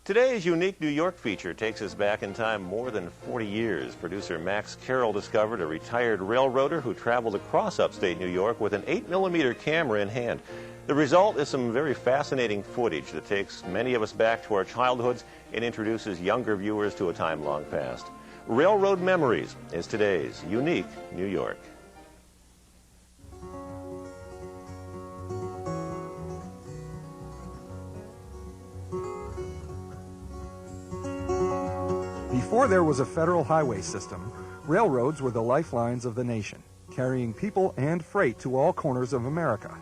Today's unique New York feature takes us back in time more than 40 years. Producer Max Carroll discovered a retired railroader who traveled across upstate New York with an 8mm camera in hand. The result is some very fascinating footage that takes many of us back to our childhoods and introduces younger viewers to a time long past. Railroad Memories is today's unique New York. Before there was a federal highway system, railroads were the lifelines of the nation, carrying people and freight to all corners of America.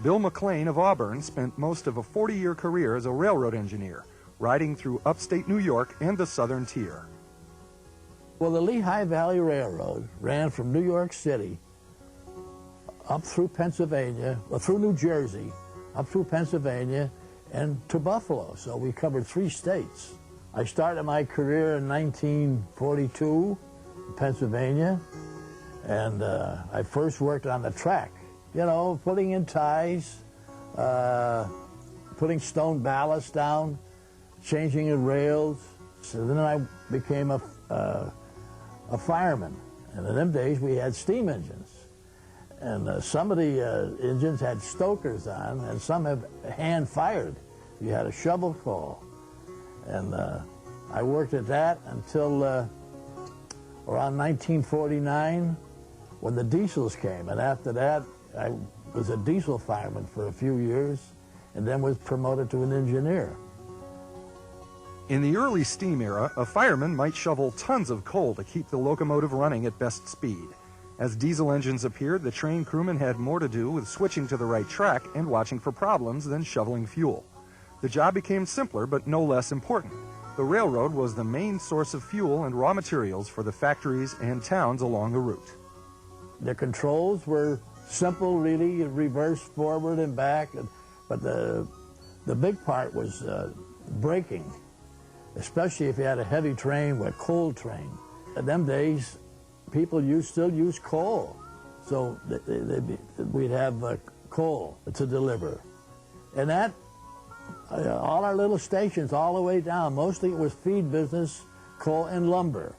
Bill McLane of Auburn spent most of a 40-year career as a railroad engineer, riding through upstate New York and the southern tier. Well, the Lehigh Valley Railroad ran from New York City up through Pennsylvania, well, through New Jersey, up through Pennsylvania, and to Buffalo. So we covered 3 states. I started my career in 1942 in Pennsylvania, and I first worked on the track, you know, putting in ties, putting stone ballast down, changing the rails. So then I became a fireman, and in them days we had steam engines. And some of the engines had stokers on, and some have hand-fired. You had a shovel call. And I worked at that until around 1949 when the diesels came. And after that, I was a diesel fireman for a few years and then was promoted to an engineer. In the early steam era, a fireman might shovel tons of coal to keep the locomotive running at best speed. As diesel engines appeared, the train crewman had more to do with switching to the right track and watching for problems than shoveling fuel. The job became simpler, but no less important. The railroad was the main source of fuel and raw materials for the factories and towns along the route. The controls were simple, really, reverse, forward, and back. But the big part was braking, especially if you had a heavy train or a coal train. In them days, people still use coal. So we'd have coal to deliver. And that, all our little stations all the way down, mostly it was feed business, coal and lumber.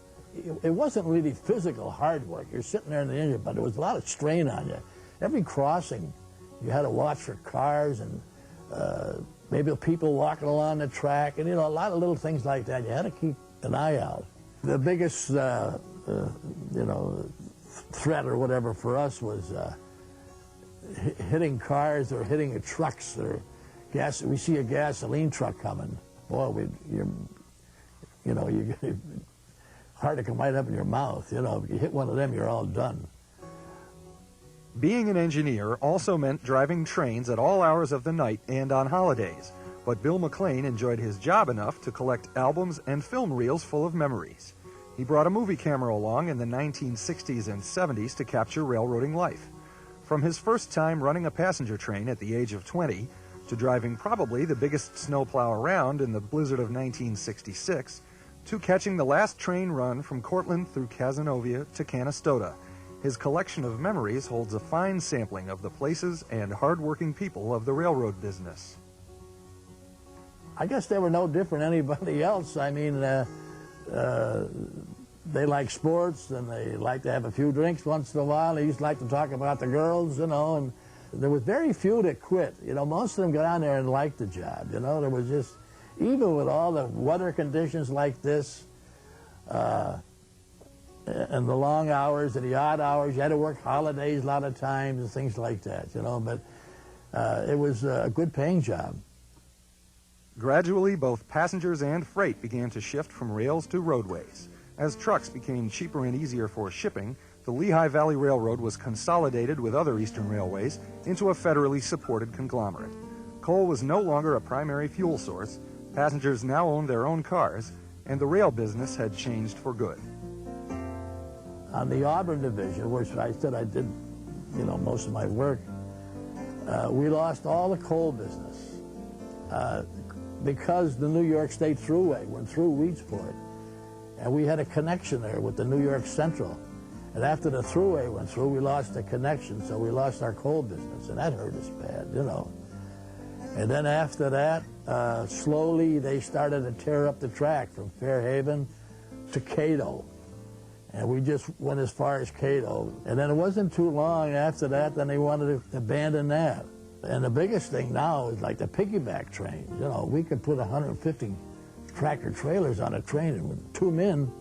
It wasn't really physical hard work. You're sitting there in the engine, but there was a lot of strain on you. Every crossing, you had to watch for cars and maybe people walking along the track, and you know, a lot of little things like that. You had to keep an eye out. The biggest, you know, threat or whatever for us was hitting cars or hitting trucks or we see a gasoline truck coming. Boy, you know, hard to come right up in your mouth. You know, if you hit one of them, you're all done. Being an engineer also meant driving trains at all hours of the night and on holidays. But Bill McLane enjoyed his job enough to collect albums and film reels full of memories. He brought a movie camera along in the 1960s and 70s to capture railroading life. From his first time running a passenger train at the age of 20, to driving probably the biggest snowplow around in the blizzard of 1966, to catching the last train run from Cortland through Cazenovia to Canastota. His collection of memories holds a fine sampling of the places and hard-working people of the railroad business. I guess they were no different than anybody else. I mean, they like sports and they like to have a few drinks once in a while. They used to like to talk about the girls, you know, and there was very few that quit. You know, most of them got on there and liked the job. You know, there was just, even with all the weather conditions like this, and the long hours and the odd hours, you had to work holidays a lot of times and things like that, you know, but it was a good paying job. Gradually, both passengers and freight began to shift from rails to roadways. As trucks became cheaper and easier for shipping, the Lehigh Valley Railroad was consolidated with other eastern railways into a federally supported conglomerate. Coal was no longer a primary fuel source, passengers now owned their own cars, and the rail business had changed for good. On the Auburn division, which I said I did, you know, most of my work, we lost all the coal business because the New York State Thruway went through Weedsport, and we had a connection there with the New York Central. And after the Thruway went through, we lost the connection, so we lost our coal business, and that hurt us bad, you know. And then after that, slowly they started to tear up the track from Fairhaven to Cato. And we just went as far as Cato. And then it wasn't too long after that, then they wanted to abandon that. And the biggest thing now is like the piggyback trains. You know, we could put 150 tractor trailers on a train with 2 men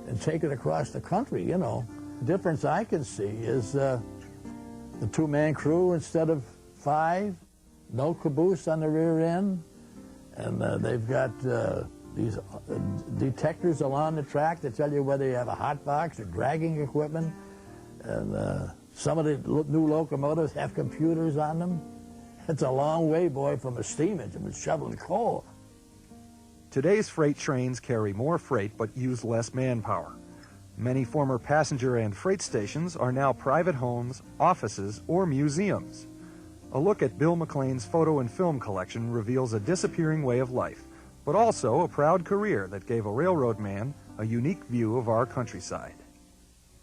and take it across the country, you know. The difference I can see is the 2-man crew instead of 5, no caboose on the rear end, and they've got these detectors along the track that tell you whether you have a hot box or dragging equipment, and some of the new locomotives have computers on them. It's a long way, boy, from a steam engine with shoveling coal. Today's freight trains carry more freight but use less manpower. Many former passenger and freight stations are now private homes, offices, or museums. A look at Bill McLane's photo and film collection reveals a disappearing way of life, but also a proud career that gave a railroad man a unique view of our countryside.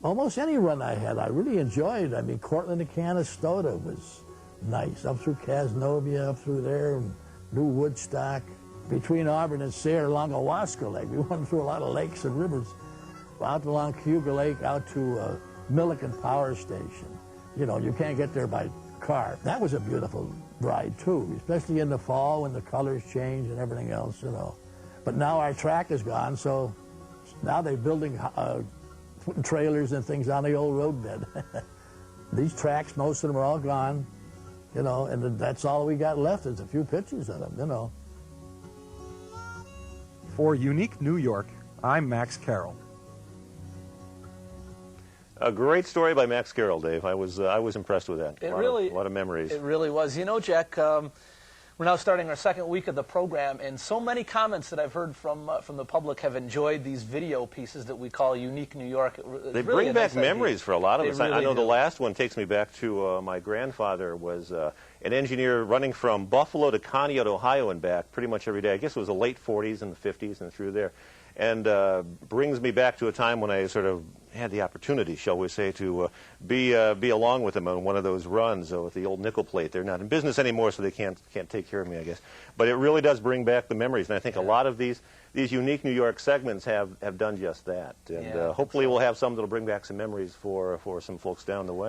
Almost any run I had, I really enjoyed. I mean, Cortland to Canastota was nice. Up through Casnovia, up through there, and New Woodstock. Between Auburn and Sayre along Owasco Lake. We went through a lot of lakes and rivers. Out along Cayuga Lake, out to Milliken Power Station. You know, you can't get there by car. That was a beautiful ride, too, especially in the fall when the colors change and everything else, you know. But now our track is gone, so now they're building, putting trailers and things on the old roadbed. These tracks, most of them are all gone, you know, and that's all we got left is a few pictures of them, you know. For Unique New York, I'm Max Carroll. A great story by Max Carroll, Dave. I was impressed with that. A lot of memories. It really was. You know, Jack, we're now starting our second week of the program, and so many comments that I've heard from the public have enjoyed these video pieces that we call Unique New York. They bring back memories for a lot of us. Really I know do. the last one takes me back to my grandfather was an engineer running from Buffalo to Conneaut, Ohio and back pretty much every day. I guess it was the late 40s and the 50s and through there. And brings me back to a time when I sort of had the opportunity, shall we say, to be along with them on one of those runs with the old nickel plate. They're not in business anymore, so they can't take care of me, I guess. But it really does bring back the memories, and I think a lot of these Unique New York segments have done just that. And hopefully we'll have some that'll bring back some memories for some folks down the way.